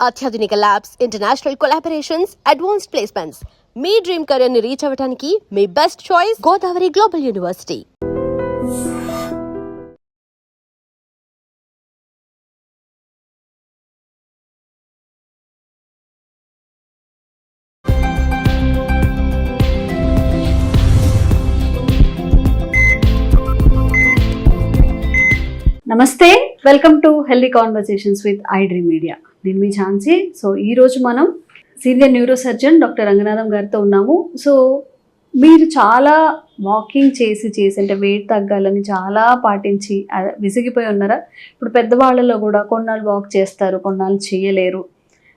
అత్యాధునిక labs, international collaborations, advanced placements. మీ dream career ని రీచ్ అవ్వడానికి మీ best choice Godavari global university. నమస్తే, welcome to healthy conversations with iDream media. నేను మీ ఝాన్సీ. సో ఈరోజు మనం senior neurosurgeon doctor Ranganatham గారితో ఉన్నాము. సో మీరు చాలా వాకింగ్ చేసి అంటే వెయిట్ తగ్గాలని చాలా పాటించి విసిగిపోయి ఉన్నారా? ఇప్పుడు పెద్దవాళ్ళలో కూడా కొన్నాళ్ళు వాక్ చేస్తారు, కొన్నాళ్ళు చేయలేరు.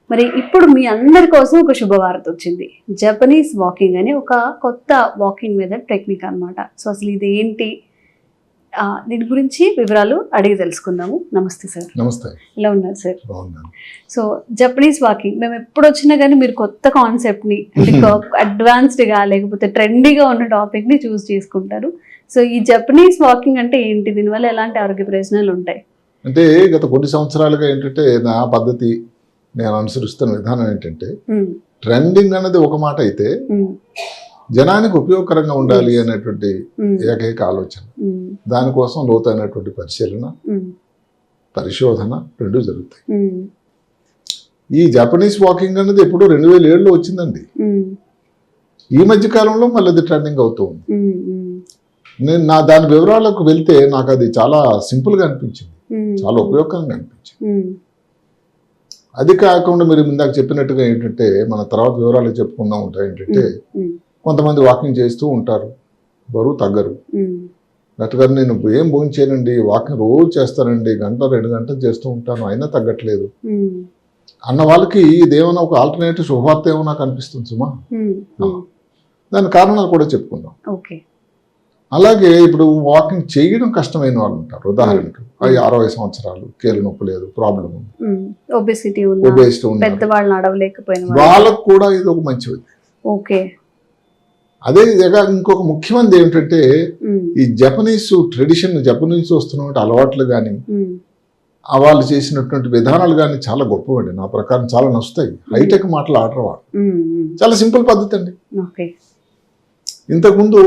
మరి ఇప్పుడు మీ అందరి కోసం ఒక శుభవార్త వచ్చింది. జపనీస్ వాకింగ్ అని ఒక కొత్త వాకింగ్ మెథడ్ టెక్నిక్ అన్నమాట. సో అసలు ఇది ఏంటి, దీని గురించి వివరాలు అడిగి తెలుసుకుందాము. నమస్తే సార్. నమస్తే. ఎలా ఉన్నారు సార్? బాగున్నాను. సో జపనీస్ వాకింగ్ మేము ఎప్పుడు వచ్చినా కానీ మీరు కొత్త కాన్సెప్ట్ని అంటే అడ్వాన్స్డ్గా లేకపోతే ట్రెండీగా ఉన్న టాపిక్ని చూస్ చేసుకుంటారు. సో ఈ జపనీస్ వాకింగ్ అంటే ఏంటి, దీనివల్ల ఎలాంటి ఆరోగ్య ప్రయోజనాలు ఉంటాయి? అంటే గత కొన్ని సంవత్సరాలుగా ఏంటంటే నా పద్ధతి, నేను అనుసరిస్తున్న విధానం ఏంటంటే ట్రెండింగ్ అనేది ఒక మాట అయితే జనానికి ఉపయోగకరంగా ఉండాలి అనేటువంటి ఏకైక ఆలోచన. దానికోసం లోతైనటువంటి పరిశీలన, పరిశోధన రెండు జరుగుతాయి. ఈ జపనీస్ వాకింగ్ అనేది ఎప్పుడు 2007లో వచ్చిందండి. ఈ మధ్య కాలంలో మళ్ళీ అది ట్రెండింగ్ అవుతూ ఉంది. నేను దాని వివరాలకు వెళ్తే నాకు అది చాలా సింపుల్గా అనిపించింది, చాలా ఉపయోగకరంగా అనిపించింది. అది కాకుండా మీరు ఇందాక చెప్పినట్టుగా ఏంటంటే మన తర్వాత వివరాలు చెప్పుకుందాం ఉంటాయి. ఏంటంటే కొంతమంది వాకింగ్ చేస్తూ ఉంటారు, బరువు తగ్గరు. డాక్టర్ గారు నేను ఏం భోజనం చేయనండి, వాకింగ్ రోజు చేస్తానండి, 1-2 గంటలు చేస్తూ ఉంటాను, అయినా తగ్గట్లేదు అన్న వాళ్ళకి ఇదేమైనా ఒక ఆల్టర్నేటివ్ శుభవార్త ఏమో నాకు అనిపిస్తుంది సుమా. దాని కారణాలు కూడా చెప్పుకుందాం. అలాగే ఇప్పుడు వాకింగ్ చేయడం కష్టమైన వాళ్ళు ఉంటారు. ఉదాహరణకు 60 సంవత్సరాలు, కీళ్ళ నొప్పి లేదు, ప్రాబ్లం ఉంది, ఒబేసిటీ ఉంది, వాళ్ళకు కూడా ఇది ఒక మంచిది. అదే విధంగా ఇంకొక ముఖ్యమైనది ఏమిటంటే ఈ జపనీస్ ట్రెడిషన్, జపనీస్ వస్తున్నటువంటి అలవాట్లు కానీ వాళ్ళు చేసినటువంటి విధానాలు కానీ చాలా గొప్పవండి. నా ప్రకారం చాలా నచ్చుతాయి. హైటెక్ మాటలు ఆడరు వాళ్ళు, చాలా సింపుల్ పద్ధతి అండి. ఇంతకుముందు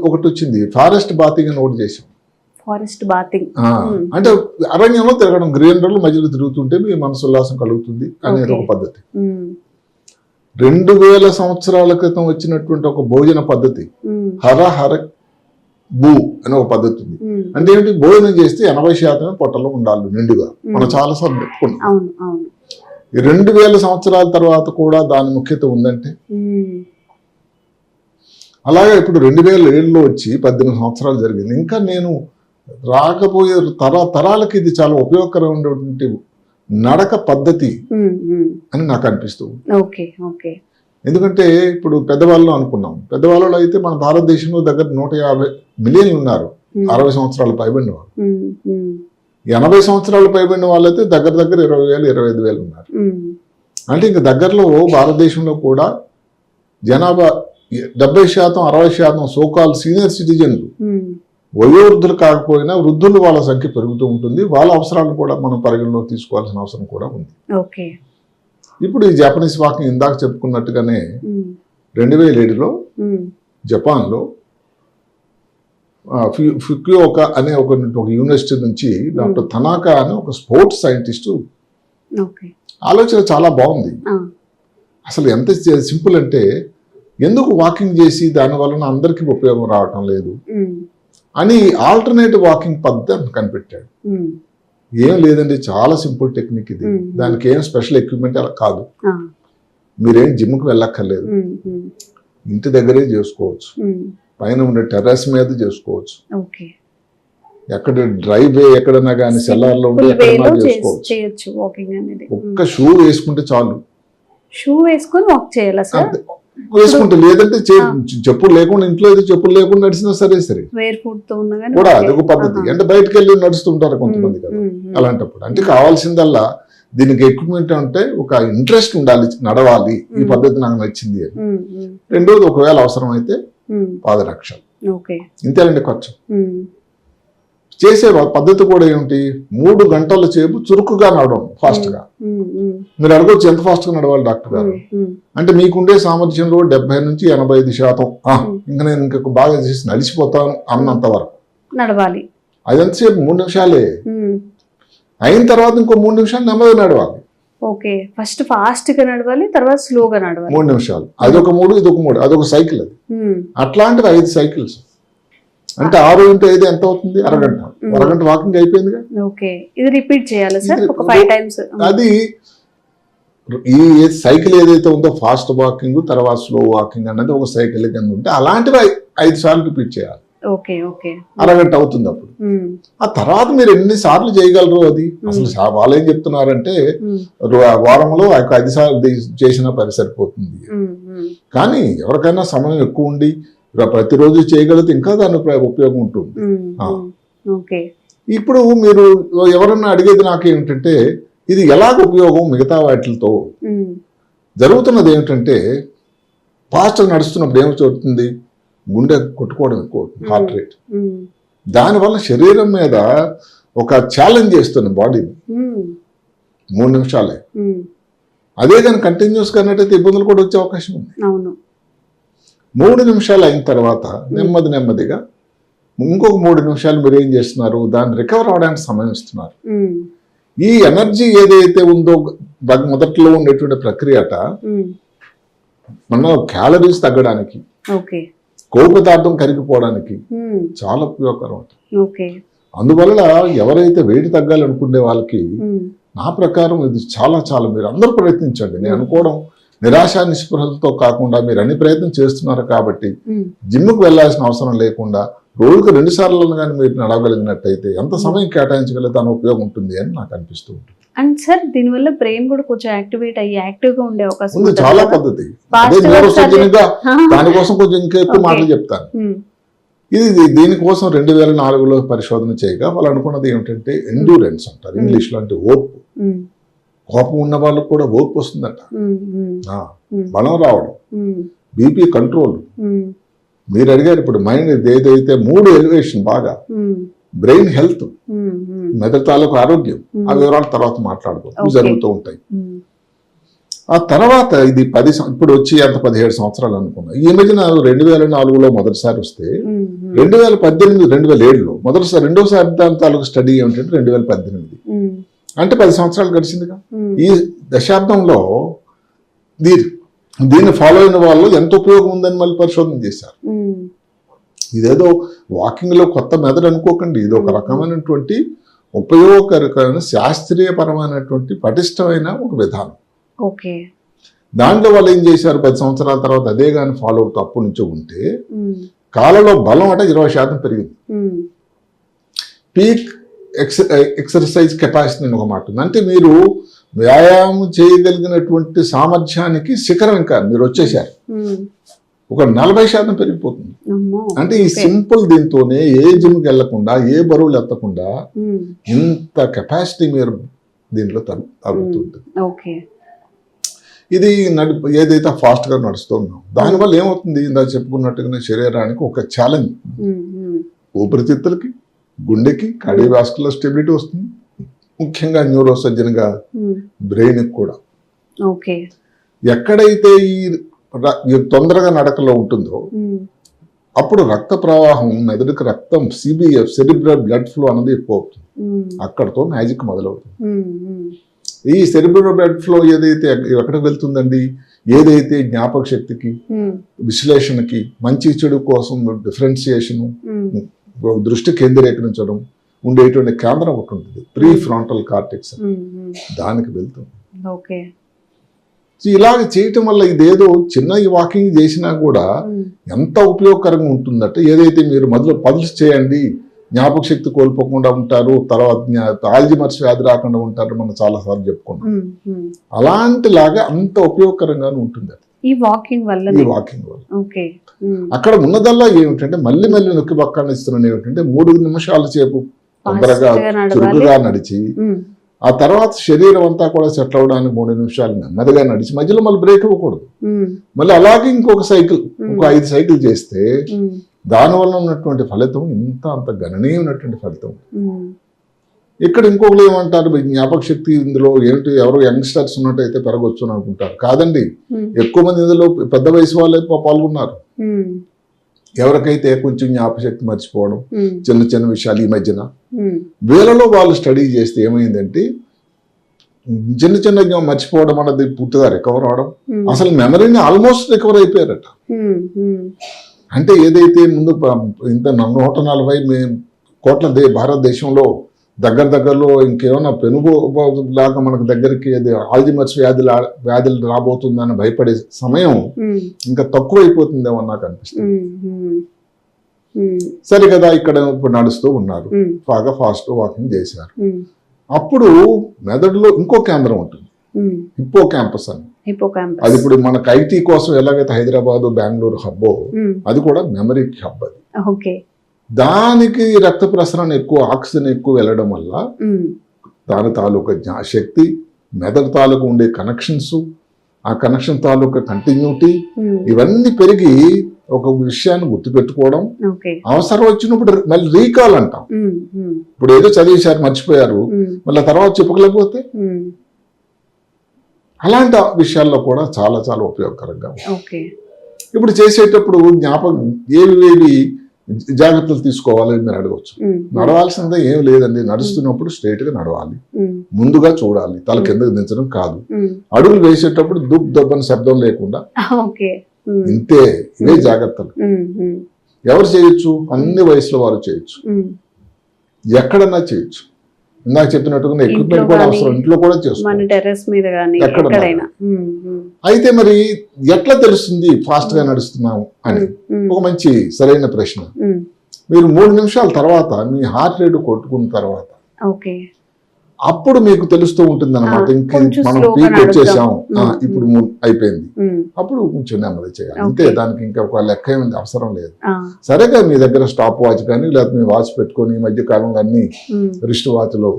ఒకటి వచ్చింది, ఫారెస్ట్ బాతింగ్ అని ఒకటి చేసాం. ఫారెస్ట్ బాతింగ్ అంటే అరణ్యంలో తిరగడం, గ్రీనరీల మధ్యలో తిరుగుతుంటే మీ మనసు ఉల్లాసం కలుగుతుంది అనేది ఒక పద్ధతి. 2000 సంవత్సరాల క్రితం వచ్చినటువంటి ఒక భోజన పద్ధతి, హర భూ అనే ఒక పద్ధతి ఉంది. అంటే ఏంటి, భోజనం చేస్తే 80% పొట్టలో ఉండాలి నిండుగా. మనం చాలా సార్లు పెట్టుకున్నాం. ఈ 2000 సంవత్సరాల తర్వాత కూడా దాని ముఖ్యత ఉందంటే, అలాగే ఇప్పుడు 2007లో వచ్చి 18 సంవత్సరాలు జరిగింది. ఇంకా నేను రాకపోయే తరాలకి ఇది చాలా ఉపయోగకరమైనటువంటి నడక పద్ధతి అని నాకు అనిపిస్తుంది. ఎందుకంటే ఇప్పుడు పెద్దవాళ్ళు అనుకున్నాం, పెద్దవాళ్ళు అయితే మన భారతదేశంలో దగ్గర 150 మిలియన్లు ఉన్నారు 60 సంవత్సరాలు పైబడిన వాళ్ళు. 80 సంవత్సరాలు పైబడిన వాళ్ళైతే దగ్గర 20,000-25,000 ఉన్నారు. అంటే ఇంకా దగ్గరలో భారతదేశంలో కూడా జనాభా 70%, 60% సోకాల్ సీనియర్ సిటిజన్లు, వయోవృద్ధులు కాకపోయినా వృద్ధులు వాళ్ళ సంఖ్య పెరుగుతూ ఉంటుంది. వాళ్ళ అవసరాలను కూడా మనం పరిగణలో తీసుకోవాల్సిన అవసరం కూడా ఉంది. ఇప్పుడు ఈ జపనీస్ వాకింగ్ ఇందాక చెప్పుకున్నట్టుగానే 2007లో జపాన్లో ఫుకుయోకా అనే ఒక యూనివర్సిటీ నుంచి డాక్టర్ తనాకా అనే ఒక స్పోర్ట్స్ సైంటిస్టు ఆలోచన చాలా బాగుంది. అసలు ఎంత సింపుల్ అంటే, ఎందుకు వాకింగ్ చేసి దాని వలన అందరికీ ఉపయోగం రావటం లేదు అని ఆల్టర్నేటివ్ వాకింగ్ పద్ధతి కనిపెట్టాడు. ఏం లేదండి, చాలా సింపుల్ టెక్నిక్ ఇది. దానికి ఏం స్పెషల్ ఎక్విప్మెంట్ అలా కాదు, మీరేం జిమ్కి వెళ్ళక్కర్లేదు, ఇంటి దగ్గరే చేసుకోవచ్చు, పైన ఉండే టెర్రస్ మీద చేసుకోవచ్చు, ఎక్కడ డ్రైవ్ వే ఎక్కడన్నా కానీ సెల్లార్లో ఉంటే ఎక్కడన్నా చేసుకోవచ్చు. ఒక్క షూ వేసుకుంటే చాలు. షూ వేసుకొని వాక్ చేయాలా సార్? వేసుకుంటే, లేదంటే చెప్పులు లేకుండా, ఇంట్లో అయితే చెప్పులు లేకుండా నడిచినా సరే కూడా అదొక పద్ధతి. అంటే బయటకు వెళ్ళి నడుస్తుంటారు కొంతమంది కదా, అలాంటప్పుడు అంటే కావాల్సిందల్లా దీనికి ఎక్విప్మెంట్ అంటే ఒక ఇంట్రెస్ట్ ఉండాలి, నడవాలి, ఈ పద్ధతి నాకు నచ్చింది అని. రెండోది, ఒకవేళ అవసరం అయితే పాదరక్షలు, ఇంతేనండి ఖర్చు. చేసే పద్ధతి కూడా ఏమిటి, 3 గంటల సేపు చురుకుగా నడవడం ఫాస్ట్గా. మీరు అడగొచ్చు ఎంత ఫాస్ట్గా నడవాలి డాక్టర్ గారు అంటే, మీకుండే సామర్థ్యంలో 70 నుంచి 85% ఇంకా నేను ఇంకా బాగా చేసి నడిచిపోతాను అన్నంత వరకు నడవాలి. అదంతసేపు 3 నిమిషాలే. అయిన తర్వాత ఇంకో 3 నిమిషాలు నెమ్మదిగా నడవాలి. ఓకే, ఫస్ట్ ఫాస్ట్ గా నడవాలి, తర్వాత స్లోగా నడవాలి. 3 నిమిషాలు, అదొక 3, ఇదొక 3, అదొక సైకిల్. అది అట్లాంటివి 5 సైకిల్స్ అంటే 6 × 5 ఎంత అవుతుంది? అరగంట వాకింగ్ అయిపోయిందిగా. ఓకే, ఇది రిపీట్ చేయాలి సార్ ఒక 5 టైమ్స్. అది ఈ సైకిల్ ఏదైతే ఉందో ఫాస్ట్ వాకింగ్ తర్వాత స్లో వాకింగ్ అన్నది ఒక సైకిల్ కింద ఉంటే అలాంటివి 5 సార్లు రిపీట్ చేయాలి. ఓకే ఓకే, అరగంట అవుతుంది అప్పుడు. ఆ తర్వాత మీరు ఎన్ని సార్లు చేయగలరు అది అసలు వాళ్ళు ఏం చెప్తున్నారంటే వారంలో 5 సార్లు చేసినా సరిపోతుంది. కానీ ఎవరికైనా సమయం ఎక్కువ ఉండి ప్రతిరోజు చేయగలిగితే ఇంకా దాని ఉపయోగం ఉంటుంది. ఇప్పుడు మీరు ఎవరన్నా అడిగేది నాకేమిటంటే, ఇది ఎలాగ ఉపయోగం మిగతా వాటితో జరుగుతున్నది ఏమిటంటే, ఫాస్ట్గా నడుస్తున్నప్పుడు ఏమి జరుగుతుంది, గుండె కొట్టుకోవడం ఎక్కువ అవుతుంది, హార్ట్ రేట్. దానివల్ల శరీరం మీద ఒక ఛాలెంజ్ చేస్తుంది బాడీని. 3 నిమిషాలే. అదే కానీ కంటిన్యూస్గా అన్నట్టయితే ఇబ్బందులు కూడా వచ్చే అవకాశం ఉంది. 3 నిమిషాలు అయిన తర్వాత నెమ్మదిగా ఇంకొక 3 నిమిషాలు మీరు ఏం చేస్తున్నారు, దాన్ని రికవర్ అవడానికి సమయం ఇస్తున్నారు. ఈ ఎనర్జీ ఏదైతే ఉందో మొదట్లో ఉండేటువంటి ప్రక్రియట మన క్యాలరీస్ తగ్గడానికి, కొవ్వు పదార్థం కరిగిపోవడానికి చాలా ఉపయోగకరం. అందువల్ల ఎవరైతే వెయిట్ తగ్గాలనుకునే వాళ్ళకి నా ప్రకారం ఇది చాలా చాలా మీరు అందరూ ప్రయత్నించండి. నేను అనుకోవడం నిరాశ నిస్పృహలతో కాకుండా మీరు అన్ని ప్రయత్నం చేస్తున్నారు కాబట్టి జిమ్కి వెళ్లాల్సిన అవసరం లేకుండా రోజుకు 2 సార్లు కానీ మీరు నడవగలిగినట్టయితే ఎంత సమయం కేటాయించగలిగితే దాని ఉపయోగం ఉంటుంది అని నాకు అనిపిస్తూ ఉంటుంది. అండ్ సార్ దీనివల్ల బ్రెయిన్ కూడా కొంచెం యాక్టివేట్ అయ్యి యాక్టివ్ గా ఉండే అవకాశం ఉంది. చాలా పద్ధతి దానికోసం కొంచెం ఇంకా ఎక్కువ మాటలు చెప్తాను. ఇది దీనికోసం 2004లో పరిశోధన చేయగా వాళ్ళు అనుకున్నది ఏమిటంటే ఎండ్యూరెన్స్ అంటారు ఇంగ్లీష్ లో, అంటే ఓర్పు. కోపం ఉన్న వాళ్ళకు కూడా ఓర్పు వస్తుందట, బలం రావడం, బీపీ కంట్రోల్. మీరు అడిగారు ఇప్పుడు మైండ్ ఏదైతే 3 ఎలివేషన్ బాగా, బ్రెయిన్ హెల్త్, మెదడు తాలూకు ఆరోగ్యం, ఆ వివరాలు తర్వాత మాట్లాడుకో జరుగుతూ ఉంటాయి. ఆ తర్వాత ఇది ఇప్పుడు వచ్చి అంత 17 సంవత్సరాలు అనుకున్నా. ఈ మధ్యన 2004లో మొదటిసారి వస్తే 2018, 2007లో మొదటిసారి, రెండోసారి దాని తాలూకు స్టడీ ఏమిటంటే 2018. అంటే 10 సంవత్సరాలు గడిచిందిగా. ఈ దశాబ్దంలో దీన్ని ఫాలో అయిన వాళ్ళు ఎంత ఉపయోగం ఉందని మళ్ళీ పరిశోధన చేశారు. ఇదేదో వాకింగ్ లో కొత్త మెథడ్ అనుకోకండి, ఇది ఒక రకమైనటువంటి ఉపయోగకరమైన శాస్త్రీయపరమైనటువంటి పటిష్టమైన ఒక విధానం. దాంట్లో వాళ్ళు ఏం చేశారు, 10 సంవత్సరాల తర్వాత అదే కానీ ఫాలో అవుతూ అప్పటి నుంచో ఉంటే కాళ్ళలో బలం అంటే 20% పెరిగింది. పీక్ ఎక్సర్సైజ్ కెపాసిటీ అని ఒక మాట ఉంది. అంటే మీరు వ్యాయామం చేయగలిగినటువంటి సామర్థ్యానికి శిఖరం ఇంకా మీరు వచ్చేసారు, ఒక 40% పెరిగిపోతుంది. అంటే ఈ సింపుల్ దీంతోనే ఏ జిమ్కి వెళ్లకుండా ఏ బరువులు ఎత్తకుండా ఇంత కెపాసిటీ మీరు దీంట్లో తగ్గుతుంది. ఇది ఏదైతే ఫాస్ట్ గా నడుస్తున్నాం దానివల్ల ఏమవుతుంది, ఇందాక చెప్పుకున్నట్టుగా శరీరానికి ఒక ఛాలెంజ్, ఊపిరితిత్తులకి, గుండెకి, కార్డియోవాస్కులర్ స్టెబిలిటీ వస్తుంది, ముఖ్యంగా న్యూరోసర్జన్ గా బ్రెయిన్ కూడా. ఎక్కడైతే ఈ తొందరగా నడకలో ఉంటుందో అప్పుడు రక్త ప్రవాహం, మెదడుకి రక్తం, సిబిఎఫ్ సెరిబ్రల్ బ్లడ్ ఫ్లో అనేది ఎక్కువ అవుతుంది. అక్కడతో మ్యాజిక్ మొదలవుతుంది. ఈ సెరిబ్రల్ బ్లడ్ ఫ్లో ఏదైతే ఎక్కడికి వెళ్తుందండి, ఏదైతే జ్ఞాపక శక్తికి, విశ్లేషణకి, మంచి చెడు కోసం డిఫరెన్సియేషన్, దృష్టి కేంద్రీకరించడం ఉండేటువంటి కేంద్రం ఒకటి ఉంటుంది, ప్రీ ఫ్రాంటల్ కార్టెక్స్, దానికి వెళ్తుంది. ఇలాగ చేయటం వల్ల ఇదేదో చిన్న వాకింగ్ చేసినా కూడా ఎంత ఉపయోగకరంగా ఉంటుందంటే, ఏదైతే మీరు మొదలు పల్స్ చేయండి, జ్ఞాపక శక్తి కోల్పోకుండా ఉంటారు, తర్వాత ఆల్జిమర్స్ వ్యాధి రాకుండా ఉంటారు, మనం చాలా సార్లు చెప్పుకున్నాం. అలాంటిలాగా అంత ఉపయోగకరంగానే ఉంటుంది ఈ వాకింగ్ వల్ల. అక్కడ ఉన్నదల్లా ఏమిటంటే మళ్ళీ నొక్కి పక్కన ఇస్తున్నాను ఏమిటంటే 3 నిమిషాల సేపు తొందరగా చురుకుగా నడిచి ఆ తర్వాత శరీరం అంతా కూడా సెటిల్ అవడానికి 3 నిమిషాలు నెమ్మదిగా నడిచి మధ్యలో మళ్ళీ బ్రేక్ ఇవ్వకూడదు. మళ్ళీ అలాగే ఇంకొక 5 సైకిల్ చేస్తే దానివల్ల ఉన్నటువంటి ఫలితం అంత గణనీయమైనటువంటి ఫలితం. ఉమ్, ఇక్కడ ఇంకొకరు ఏమంటారు, జ్ఞాపక శక్తి ఇందులో ఏంటి, ఎవరో యంగ్స్టర్స్ ఉన్నట్టయితే పెరగొచ్చు అని అనుకుంటారు. కాదండి, ఉమ్, ఎక్కువ మంది ఇందులో పెద్ద వయసు వాళ్ళే పాల్గొన్నారు. ఉమ్, ఎవరికైతే కొంచెం జ్ఞాపశక్తి మర్చిపోవడం, ఉమ్, చిన్న చిన్న విషయాలు ఈ మధ్యన ఉమ్, వీళ్ళలో వాళ్ళు స్టడీ చేస్తే ఏమైందంటే చిన్న చిన్న మర్చిపోవడం అన్నది పూర్తిగా రికవర్ అవడం, ఉమ్, అసలు మెమరీని ఆల్మోస్ట్ రికవర్ అయిపోయారట. ఉమ్, ఉమ్, అంటే ఏదైతే ముందు ఇంత 140 కోట్ల భారతదేశంలో దగ్గరలో ఇంకేమైనా పెనుగు లాగా మనకు దగ్గరికి అది ఆల్జిమర్స్ వ్యాధులు రాబోతుందని భయపడే సమయం ఉమ్, ఇంకా తక్కువ అయిపోతుందేమో నాకు అనిపిస్తుంది. ఉమ్, ఉమ్, సరే కదా, ఇక్కడ ఇప్పుడు నడుస్తూ ఉన్నారు, ఉమ్, బాగా ఫాస్ట్ వాకింగ్ చేశారు. ఉమ్, అప్పుడు మెదడులో ఇంకో కేంద్రం ఉంటుంది, ఉమ్, హిప్పో క్యాంపస్ అని. హిప్పోకాంపస్. అది ఇప్పుడు మనకు ఐటీ కోసం ఎలాగైతే హైదరాబాద్ బెంగళూరు హబ్బో, ఉమ్, అది కూడా మెమరీకి హబ్. అది ఓకే. దానికి రక్త ప్రసరణ ఎక్కువ, ఆక్సిజన్ ఎక్కువ వెళ్ళడం వల్ల ఉమ్, దాని తాలూకా శక్తి, మెదడు తాలూకు ఉండే కనెక్షన్స్, ఆ కనెక్షన్ తాలూకా కంటిన్యూటీ, ఉమ్, ఇవన్నీ పెరిగి ఒక విషయాన్ని గుర్తుపెట్టుకోవడం, ఓకే. అవసరం వచ్చినప్పుడు మళ్ళీ రీకాల్ అంటాం. ఉమ్, ఉమ్, ఇప్పుడు ఏదో చదివేశారు మర్చిపోయారు, ఉమ్, మళ్ళీ తర్వాత చెప్పలేకపోతే, ఉమ్, అలాంటి విషయాల్లో కూడా చాలా చాలా ఉపయోగకరంగా ఉంది. ఓకే. ఇప్పుడు చేసేటప్పుడు జ్ఞాపకం ఏవి జాగ్రత్తలు తీసుకోవాలని మీరు అడగవచ్చు. ఉమ్, నడవాల్సిందే ఏం లేదండి, నడుస్తున్నప్పుడు స్ట్రైట్ గా నడవాలి, ఉమ్, ముందుగా చూడాలి, తల కిందకి దించడం కాదు, ఉమ్, అడుగులు వేసేటప్పుడు దుబ్బ దొబ్బని శబ్దం లేకుండా, ఓకే. ఉమ్, ఇంతే. ఇవే జాగ్రత్తలు. ఉమ్, ఉమ్, ఎవరు చేయొచ్చు? అన్ని వయసులో వారు చేయొచ్చు, ఉమ్, ఎక్కడన్నా చేయొచ్చు. ఇందాక చెప్పినట్టుగా ఇంట్లో ఎక్విప్మెంట్ కూడా కానీ, అవసరం, ఇంట్లో కూడా మన చేసుకోవచ్చు. టెర్రస్ మీద కానీ ఎక్కడన్నా. ఎక్కడైనా. ఉమ్, ఉమ్, అయితే మరి ఎట్లా తెలుస్తుంది ఫాస్ట్ గా నడుస్తున్నాము అని ఉమ్, ఒక మంచి సరైన ప్రశ్న. ఉమ్, మీరు 3 నిమిషాల తర్వాత మీ హార్ట్ రేట్ కొట్టుకున్న తర్వాత ఓకే. అప్పుడు మీకు తెలుస్తూ ఉంటుంది అనమాట, ఇంక కొంచెం మనం స్లోగా పీక్ వచ్చేసాం, నడుద్దాం. ఇప్పుడు అయిపోయింది, ఉమ్, అప్పుడు కొంచెం నెమ్మది చేయాలి. Okay. అంతే, దానికి ఇంకా ఒక లెక్క ఏమైంది అవసరం లేదు. ఆ, సరేగా మీ దగ్గర స్టాప్ వాచ్ కానీ లేకపోతే మీ వాచ్ పెట్టుకొని, ఈ మధ్య కాలంలో అన్ని ఉమ్, రిస్ట్ వాచ్లు,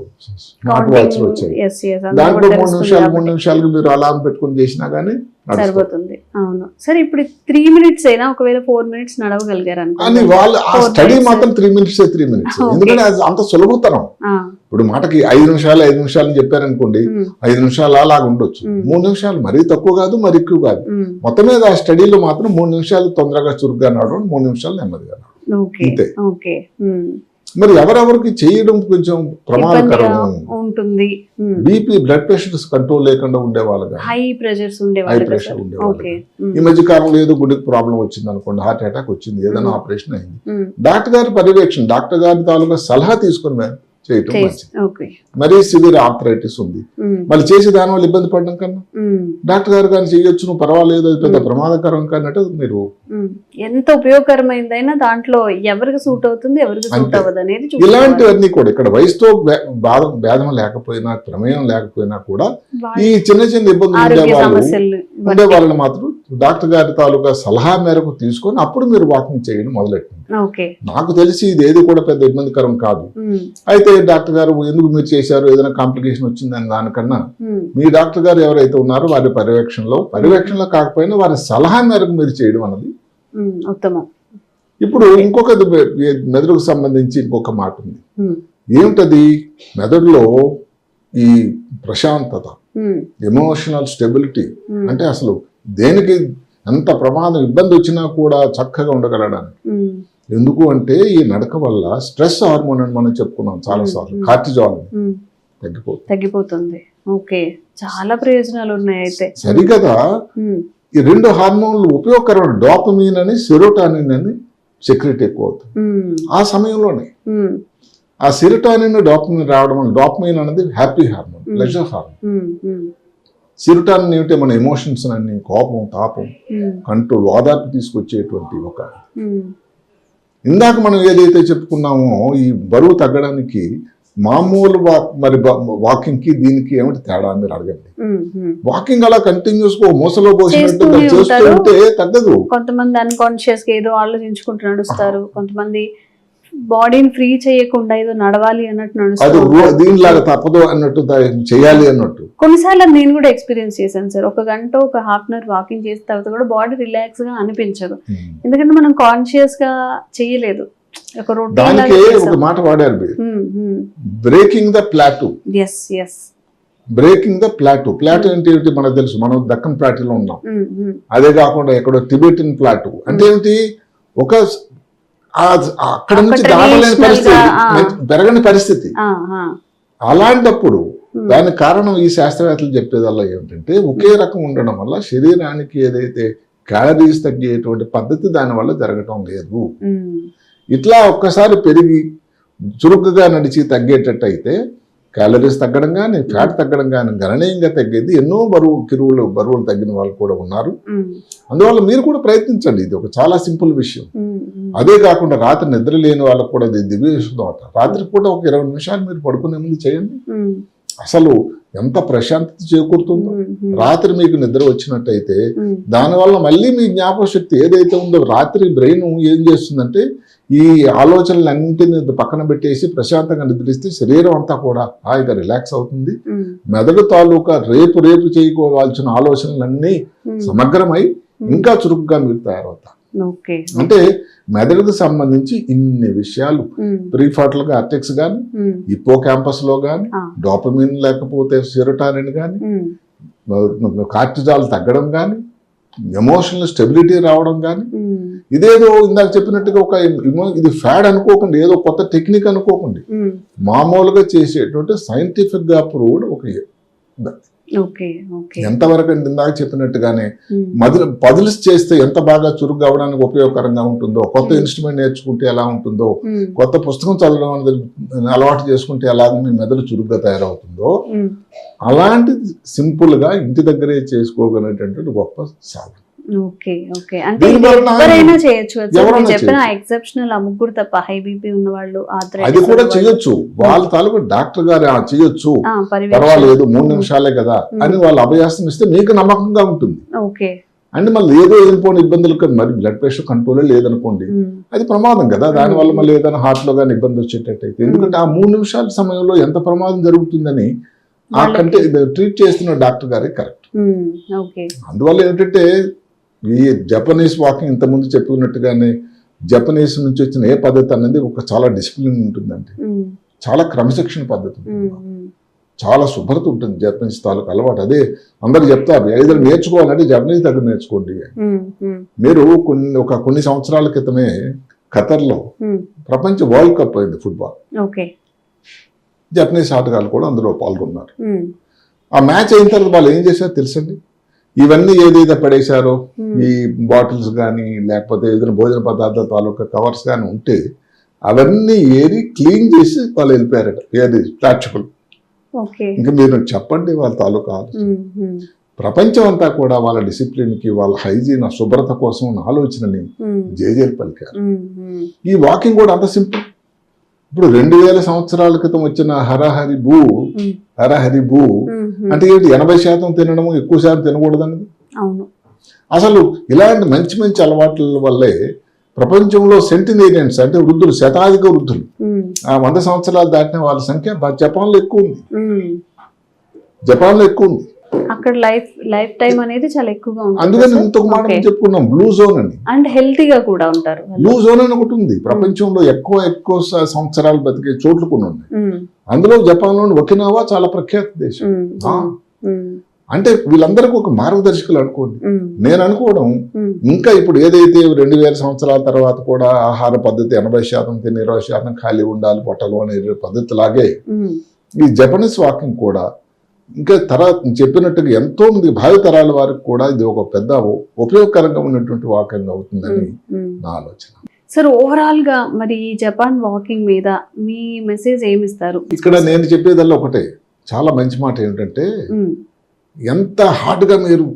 స్మార్ట్ వాచ్లు వచ్చాయి. yes, yes, అందరూ దాంట్లో కూడా 3 తెలుస్తుంది నిమిషాలు కాబట్టి 3 నిమిషాలకు మీరు అలారం పెట్టుకొని చేసినా కానీ సరిపోతుంది. అవును. సరే, ఇప్పుడు 3 మినిట్స్ అయినా ఒకవేళ 4 మినిట్స్ నడవగలిగారు అని అనుకోండి. వాళ్ళు ఆ 4 స్టడీ minutes. మాత్రం 3 మినిట్స్ Okay. ఎందుకంటే అది అంత సులభతరం. ఆ, ఇప్పుడు మాటకి 5 నిమిషాలు అని చెప్పారనుకోండి, ఉమ్, 5 నిమిషాలు అలాగ ఉండొచ్చు, 3 నిమిషాలు మరీ తక్కువ కాదు, మరి ఎక్కువ కాదు. ఉమ్, మొత్తం మీద ఆ స్టడీలో మాత్రం 3 నిమిషాలు తొందరగా చురుగ్గా నడవడం, 3 నిమిషాలు నెమ్మదిగా నడవడం, ఓకే. అంతే. ఓకే. ఉమ్, మరి ఎవరెవరికి చేయడం కొంచెం ఇబ్బందిగా ప్రమాదకరం, ఉంటుంది. బీపీ బ్లడ్ ప్రెషర్స్ కంట్రోల్ లేకుండా ఉండేవాళ్ళు కానీ, హై ప్రెషర్స్ హై ఉండేవాళ్ళు. ప్రెషర్ ఉండేవాళ్ళు ఓకే. కానీ. ఈ మధ్య కాలంలో ఏదో గుండెకి ప్రాబ్లం వచ్చింది అనుకోండి, హార్ట్ అటాక్ వచ్చింది, ఏదైనా ఆపరేషన్ అయింది, ఉమ్, డాక్టర్ గారి పర్యవేక్షణ, డాక్టర్ గారి తాలూకా సలహా తీసుకుని చేయటం మంచిది. ఓకే. మరీ సివియర్ ఆర్థరైటిస్ ఉంది, ఉమ్, మళ్ళీ చేసి దానివల్ల ఇబ్బంది పడడం కన్నా ఉమ్, డాక్టర్ గారు కానీ చేయొచ్చు, నువ్వు పర్వాలేదు, అది పెద్ద ప్రమాదకరం కానట్టు మీరు ఉమ్. ఎంత ఉపయోగకరమైందైనా దాంట్లో ఎవరికి సూట్ అవుతుంది, ఎవరికి సూట్ అంతే. అవ్వదు అనేది చూసుకోవాలి. ఇలాంటివన్నీ కూడా ఇక్కడ వయసుతో భేదం లేకపోయినా, ప్రమేయం లేకపోయినా కూడా ఈ చిన్న చిన్న ఇబ్బందులు ఆరోగ్య సమస్యలు ఉండే వాళ్ళని మాత్రం డాక్టర్ గారి తాలూకా సలహా మేరకు తీసుకొని అప్పుడు మీరు వాకింగ్ చేయడం మొదలెట్టండి. ఓకే. నాకు తెలిసి ఇది ఏది కూడా పెద్ద ఇబ్బందికరం కాదు. ఉమ్, అయితే డాక్టర్ గారు ఎందుకు మీరు చేశారు, ఏదైనా కాంప్లికేషన్ వచ్చిందని దానికన్నా ఉమ్, మీ డాక్టర్ గారు ఎవరైతే ఉన్నారో వారి పర్యవేక్షణలో కాకపోయినా వారి సలహా మేరకు మీరు చేయడం అన్నది ఉమ్, ఉత్తమం. ఇప్పుడు ఇంకొక మెదడుకు సంబంధించి ఇంకొక మాట ఉంది. ఉమ్, ఏమిటది? మెదడులో ఈ ప్రశాంతత, ఉమ్, ఎమోషనల్ స్టెబిలిటీ, ఉమ్, అంటే అసలు దేనికి ఎంత ప్రమాదం ఇబ్బంది వచ్చినా కూడా చక్కగా ఉండగలడానికి. ఉమ్, ఎందుకు అంటే ఈ నడక వల్ల స్ట్రెస్ హార్మోన్ అని మనం చెప్పుకున్నాం చాలాసార్లు, కార్టిజాల్ ఉమ్, తగ్గిపోతుంది. ఓకే. చాలా ప్రయోజనాలు ఉన్నాయి అయితే. సరిగదా. ఉమ్, ఈ 2 హార్మోన్లు ఉపయోగకరమైన డోపమీన్ అని, సెరోటానిన్ అని సెక్రెట్ ఎక్కువ అవుతుంది ఉమ్, ఆ సమయంలోనే. ఉమ్, ఆ సెరోటానిన్ డోపమీన్ రావడం వల్ల, డోపమీన్ అనేది హ్యాపీ హార్మోన్, ప్లెజర్ హార్మోన్. ఉమ్, ఉమ్, సెరోటానిన్ ఏమిటంటే మన ఎమోషన్స్ అన్ని, కోపం, తాపం, ఉమ్, కంట్రోల్, ఓదార్పు తీసుకొచ్చేటువంటి ఒక. ఉమ్, ఇందాక మనం ఏదైతే చెప్పుకున్నామో ఈ బరువు తగ్గడానికి మామూలు వాకింగ్ కి దీనికి ఏమిటి తేడా మీరు అడగండి. ఉమ్, ఉమ్. వాకింగ్ అలా కంటిన్యూస్ గా మోసలో పోసినట్టు చేస్తూనే చేస్తుంటే తగ్గదు. కొంతమంది అన్కాన్షియస్ గా ఏదో ఆలోచించుకుంటూ నడుస్తారు, కొంతమంది బాడీని ఫ్రీ చేయకుండా ఏదో నడవాలి అన్నట్టు అది నడుస్తుంది. దీనిలాగా తప్పదు అన్నట్టు చేయాలి అన్నట్టు. కొన్నిసార్లు అది నేను కూడా ఎక్స్పీరియన్స్ చేశాను సార్. ఒక గంట ఒక హాఫ్ అన్ అవర్ వాకింగ్ చేసిన తర్వాత కూడా బాడీ రిలాక్స్ గా అనిపించదు, ఎందుకంటే మనం కాన్షియస్ గా చేయలేదు. ఒక దానికి ఒక మాట వాడారు మీరు, breaking the plateau. Yes yes, breaking the plateau. Plateau అంటే ఏంటి మనకు తెలుసు, మనం దక్కన్ ప్లాటూలో ఉన్నాం. అదే కాకుండా ఎక్కడో టిబెటిన్ ప్లాటూ అంటే ఏంటి, ఒక అక్కడ నుంచి దాటలేని పరిస్థితి, పెరగని పరిస్థితి. అలాంటప్పుడు దానికి కారణం ఈ శాస్త్రవేత్తలు చెప్పేదల్లా ఏమిటంటే, ఒకే రకం ఉండడం వల్ల శరీరానికి ఏదైతే క్యాలరీస్ తగ్గేటువంటి పద్ధతి దాని వల్ల జరగటం లేదు. ఇట్లా ఒక్కసారి పెరిగి చురుకుగా నడిచి తగ్గేటట్టు అయితే క్యాలరీస్ తగ్గడం కానీ, ఫ్యాట్ తగ్గడం కానీ గణనీయంగా తగ్గేది. ఎన్నో బరువులు తగ్గిన వాళ్ళు కూడా ఉన్నారు. అందువల్ల మీరు కూడా ప్రయత్నించండి. ఇది ఒక చాలా సింపుల్ విషయం. అదే కాకుండా రాత్రి నిద్ర లేని వాళ్ళకు కూడా దివ్య విషయం అట. రాత్రి పూట ఒక 20 నిమిషాలు మీరు పడుకునే ముందు చేయండి. అసలు ఎంత ప్రశాంతత చేకూరుతుందో. రాత్రి మీకు నిద్ర వచ్చినట్టయితే దానివల్ల మళ్ళీ మీ జ్ఞాపక శక్తి ఏదైతే ఉందో, రాత్రి బ్రెయిన్ ఏం చేస్తుందంటే ఈ ఆలోచనలన్నింటినీ పక్కన పెట్టేసి ప్రశాంతంగా నిద్రిస్తే శరీరం అంతా కూడా హాయిగా రిలాక్స్ అవుతుంది. మెదడు తాలూకా రేపు చేయకోవాల్సిన ఆలోచనలన్నీ సమగ్రమై ఇంకా చురుకుగా మీరు తయారవుతారు. అంటే మెదడుకు సంబంధించి ఇన్ని విషయాలు ప్రీఫాటల్ కార్టెక్స్ కానీ, హిప్పో క్యాంపస్ లో కానీ, డోపమిన్ లేకపోతే సెరోటోనిన్ కానీ, కార్టిజాల్ తగ్గడం కానీ, ఎమోషనల్ స్టెబిలిటీ రావడం కానీ, ఇదేదో ఇందాక చెప్పినట్టుగా ఒక ఇది ఫ్యాడ్ అనుకోకండి, ఏదో కొత్త టెక్నిక్ అనుకోకండి. మామూలుగా చేసేటువంటి సైంటిఫిక్ గా ప్రూవ్డ్ ఒక ఎంతవరకు అంటే ఇందాక చెప్పినట్టుగానే పజిల్స్ చేస్తే ఎంత బాగా చురుగ్గా అవడానికి ఉపయోగకరంగా ఉంటుందో, కొత్త ఇన్స్ట్రుమెంట్ నేర్చుకుంటే ఎలా ఉంటుందో, కొత్త పుస్తకం చదవడం అనేది అలవాటు చేసుకుంటే ఎలా మీ మెదడు చురుగ్గా తయారవుతుందో, అలాంటి సింపుల్ గా ఇంటి దగ్గరే చేసుకోగలిగేటువంటి గొప్ప సాధన. అది కూడా చేయొచ్చు. వాళ్ళ తాలూకు డాక్టర్ గారు చేయొచ్చు, పర్వాలేదు 3 నిమిషాలే కదా అని వాళ్ళు అభయాసం ఇస్తే మీకు నమ్మకంగా ఉంటుంది. అంటే మళ్ళీ ఏదో వెళ్ళిపోయిన ఇబ్బందులు, మరి బ్లడ్ ప్రెషర్ కంట్రోల్ లేదనుకోండి, అది ప్రమాదం కదా. దానివల్ల మళ్ళీ ఏదైనా హార్ట్ లో కానీ ఇబ్బంది వచ్చేటట్టయితే, ఎందుకంటే ఆ 3 నిమిషాల సమయంలో ఎంత ప్రమాదం జరుగుతుందని ఆ కంటే ట్రీట్ చేస్తున్న డాక్టర్ గారే కరెక్ట్. అందువల్ల ఏంటంటే ఈ జపనీస్ వాకింగ్ ఇంతకుముందు చెప్పుకున్నట్టుగానే జపనీస్ నుంచి వచ్చిన ఏ పద్ధతి అనేది ఒక చాలా డిసిప్లిన్ ఉంటుందండి, చాలా క్రమశిక్షణ పద్ధతి ఉంటుంది, చాలా శుభ్రత ఉంటుంది జపనీస్ తాలూకు అలవాటు. అదే అందరు చెప్తారు, ఏదైనా నేర్చుకోవాలంటే జపనీస్ దగ్గర నేర్చుకోండి. మీరు కొన్ని సంవత్సరాల క్రితమే ఖతర్లో ప్రపంచ వరల్డ్ కప్ అయింది ఫుట్బాల్. జపనీస్ ఆటగాళ్ళు కూడా అందులో పాల్గొన్నారు. ఆ మ్యాచ్ అయిన తర్వాత వాళ్ళు ఏం చేశారో తెలుసండి, ఇవన్నీ ఏదైతే పడేశారో ఈ బాటిల్స్ కానీ, లేకపోతే ఏదైనా భోజన పదార్థాల తాలూకా కవర్స్ కానీ ఉంటే అవన్నీ ఏరి క్లీన్ చేసి వాళ్ళు వెళ్ళిపోయారట. ఏది ప్రేక్షకులు. ఇంకా మీరు చెప్పండి వాళ్ళ తాలూకా ప్రపంచం అంతా కూడా వాళ్ళ డిసిప్లిన్ కి, వాళ్ళ హైజీన్, శుభ్రత కోసం ఆలోచనని జేజేలు పలికారు. ఈ వాకింగ్ కూడా అంత సింపుల్. ఇప్పుడు 2000 సంవత్సరాల క్రితం వచ్చిన హరహరి భూ అంటే ఏంటి, 80% తినడము, ఎక్కువ శాతం తినకూడదన్నది. అసలు ఇలాంటి మంచి మంచి అలవాట్ల వల్లే ప్రపంచంలో సెంటినేరియన్స్ అంటే వృద్ధులు, శతాధిక వృద్ధులు, 100 సంవత్సరాలు దాటిన వాళ్ళ సంఖ్య జపాన్లో ఎక్కువ ఉంది. అక్కడ లైఫ్ టైం అనేది చాలా ఎక్కువగా ఉంటుంది. అందుకని ఇంకొక మాట చెప్పుకున్నాం, బ్లూ జోన్ అని. అండ్ హెల్తీగా కూడా ఉంటారు. బ్లూ జోన్ అని ఒకటి ఉంది ప్రపంచంలో, ఎక్కువ సంవత్సరాలు బతికే చోట్లు కొన్ని ఉన్నాయి. అందులో జపాన్ లోని ఒకినావా చాలా ప్రఖ్యాత దేశం. అంటే వీళ్ళందరికీ ఒక మార్గదర్శకులు అనుకోండి. నేను అనుకోవడం, ఇంకా ఇప్పుడు ఏదైతే 2000 సంవత్సరాల తర్వాత కూడా ఆహార పద్ధతి 80% తిని 20% ఖాళీ ఉండాలి పొట్టలు అనే పద్ధతి లాగే ఈ జపనీస్ వాకింగ్ కూడా ఇంకా చెప్పినట్టుగా ఎంతో మంది భావి తరాల వారికి కూడా ఇది ఒక పెద్ద ఉపయోగకరంగా ఉన్నటువంటి వాకింగ్ అవుతుందని నా ఆలోచన. సార్, ఓవరాల్ గా మరి ఈ జపాన్ వాకింగ్ మీద మీ మెసేజ్ ఏమిస్తారు? ఇక్కడ నేను చెప్పేదల్లా ఒకటే చాలా మంచి మాట ఏంటంటే, ఎంత హార్డ్ గా మీరు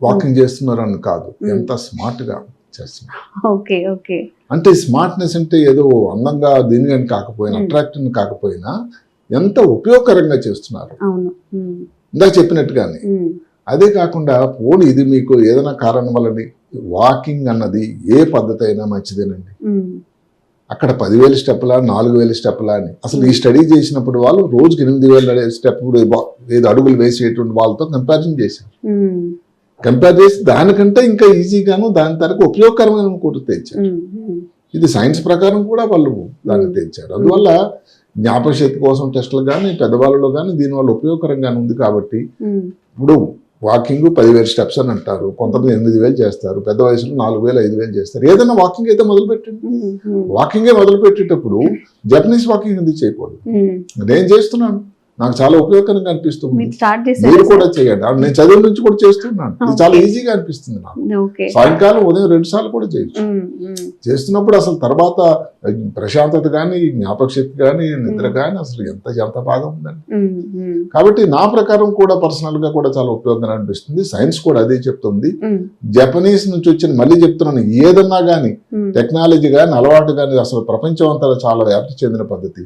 వాకింగ్ చేస్తున్నారని కాదు, ఎంత స్మార్ట్ గా చేస్తున్నారు. అంటే స్మార్ట్నెస్ అంటే ఏదో అందంగా దీని కానీ కాకపోయినా, అట్రాక్టివ్ కాకపోయినా ఎంత ఉపయోగకరంగా చేస్తున్నారు. ఇందాక చెప్పినట్టుగానే అదే కాకుండా పోనీ ఇది మీకు ఏదైనా కారణం వల్లని వాకింగ్ అన్నది ఏ పద్ధతి అయినా మంచిదేనండి. అక్కడ 10,000 స్టెప్లా 4,000 స్టెప్లా అని అసలు ఈ స్టడీ చేసినప్పుడు వాళ్ళు రోజుకి 8,000 స్టెప్ ఏదో అడుగులు వేసేటువంటి వాళ్ళతో కంపారిజన్ చేశారు. కంపేర్ చేసి దానికంటే ఇంకా ఈజీగాను దాని తరకు ఉపయోగకరమైన కూడా తెచ్చారు. ఇది సైన్స్ ప్రకారం కూడా వాళ్ళు దాన్ని తెచ్చారు. అందువల్ల జ్ఞాపక శక్తి కోసం టెస్టులు కానీ పెద్దవాళ్ళలో కానీ దీనివల్ల ఉపయోగకరంగానే ఉంది. కాబట్టి ఇప్పుడు వాకింగ్ 10,000 స్టెప్స్ అని అంటారు, కొంతమంది 8,000 చేస్తారు, పెద్ద వయసులో 4,000 5,000 చేస్తారు. ఏదైనా వాకింగ్ అయితే మొదలు పెట్టండి. వాకింగే మొదలు పెట్టేటప్పుడు జపనీస్ వాకింగ్ ఎందుకు చేయకూడదు? నేను చేస్తున్నాను, నాకు చాలా ఉపయోగకరంగా అనిపిస్తుంది, మీరు కూడా చేయండి. నేను చదువు నుంచి కూడా చేస్తున్నాను, ఇది చాలా ఈజీగా అనిపిస్తుంది నాకు. సాయంకాలం ఉదయం 2 సార్లు కూడా చేయొచ్చు. చేస్తున్నప్పుడు అసలు తర్వాత ప్రశాంతత కానీ జ్ఞాపక శక్తి కానీ నిద్ర కానీ అసలు ఎంత బాగా ఉందండి. కాబట్టి నా ప్రకారం కూడా పర్సనల్ గా కూడా చాలా ఉపయోగంగా అనిపిస్తుంది. సైన్స్ కూడా అదే చెప్తుంది. జపనీస్ నుంచి వచ్చిన, మళ్ళీ చెప్తున్నాను, ఏదన్నా కానీ టెక్నాలజీ కానీ అలవాటు కానీ అసలు ప్రపంచం అంతా చాలా వ్యాప్తి చెందిన పద్ధతి.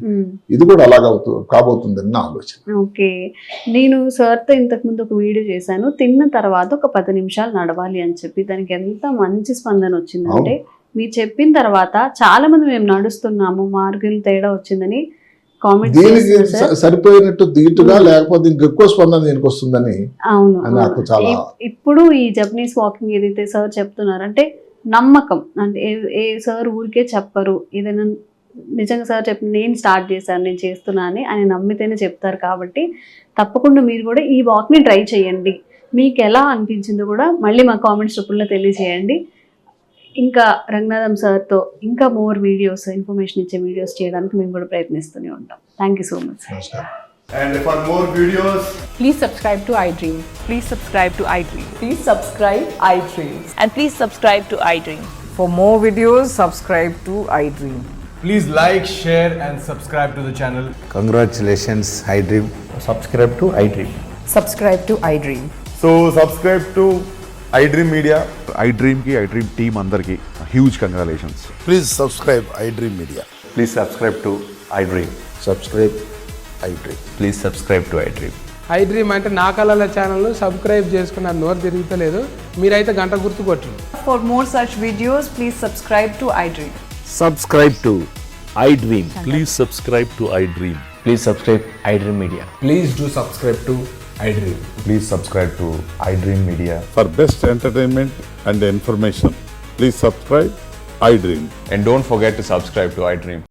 ఇది కూడా అలాగా కాబోతుందని నా ఆలోచన. ఓకే, నేను సార్తో ఇంతకు ముందు ఒక వీడియో చేశాను, తిన్న తర్వాత ఒక 10 నిమిషాలు నడవాలి అని చెప్పి. దానికి ఎంత మంచి స్పందన వచ్చిందంటే, మీరు చెప్పిన తర్వాత చాలా మంది మేము నడుస్తున్నాము, మార్గం తేడా వచ్చిందని కామెంట్ దీనికి సరిపోయినట్టు దీటుగా లేకపోతే ఇంకెక్కువ స్పందన దీనికి వస్తుందని. అవును, నాకు చాలా ఇప్పుడు ఈ జపనీస్ వాకింగ్ ఏదైతే సార్ చెప్తున్నారంటే నమ్మకం, అంటే ఏ సార్ ఊరికే చెప్పరు, ఏదైనా నిజంగా సార్ చెప్పి నేను స్టార్ట్ చేశాను, నేను చేస్తున్నా అని ఆయన నమ్మితేనే చెప్తారు. కాబట్టి తప్పకుండా మీరు కూడా ఈ వాక్ని ట్రై చేయండి. మీకు ఎలా అనిపించిందో కూడా మళ్ళీ మా కామెంట్స్ రూపంలో తెలియజేయండి. ఇంకా రంగనాథం సార్తో ఇంకా మోర్ వీడియోస్, ఇన్ఫర్మేషన్ ఇచ్చే వీడియోస్ చేయడానికి మేము కూడా ప్రయత్నిస్తూనే ఉంటాం. Thank you so much. And for more videos, Please subscribe to iDream. Please subscribe to iDream. Please subscribe iDream. And please subscribe to iDream. For more videos, subscribe to iDream. please like, share and subscribe to the channel. Congratulations, iDream. subscribe to iDream. Subscribe to iDream. So subscribe to iDream Media. iDream team అందరికి huge congratulations. Please subscribe iDream Media. Please subscribe to iDream. Subscribe iDream. Please subscribe to iDream. iDream అంటే నా కళల channel subscribe చేసుకున్న నోరు తిరుగుతలేదు, మీరైతే గంట గుర్తు కొట్టండి. For more such videos, please subscribe to iDream. Subscribe to iDream. Please subscribe to iDream. Please subscribe iDream Media. Please do subscribe to iDream. Please subscribe to iDream Media. For best entertainment and information, please subscribe iDream. And don't forget to subscribe to iDream.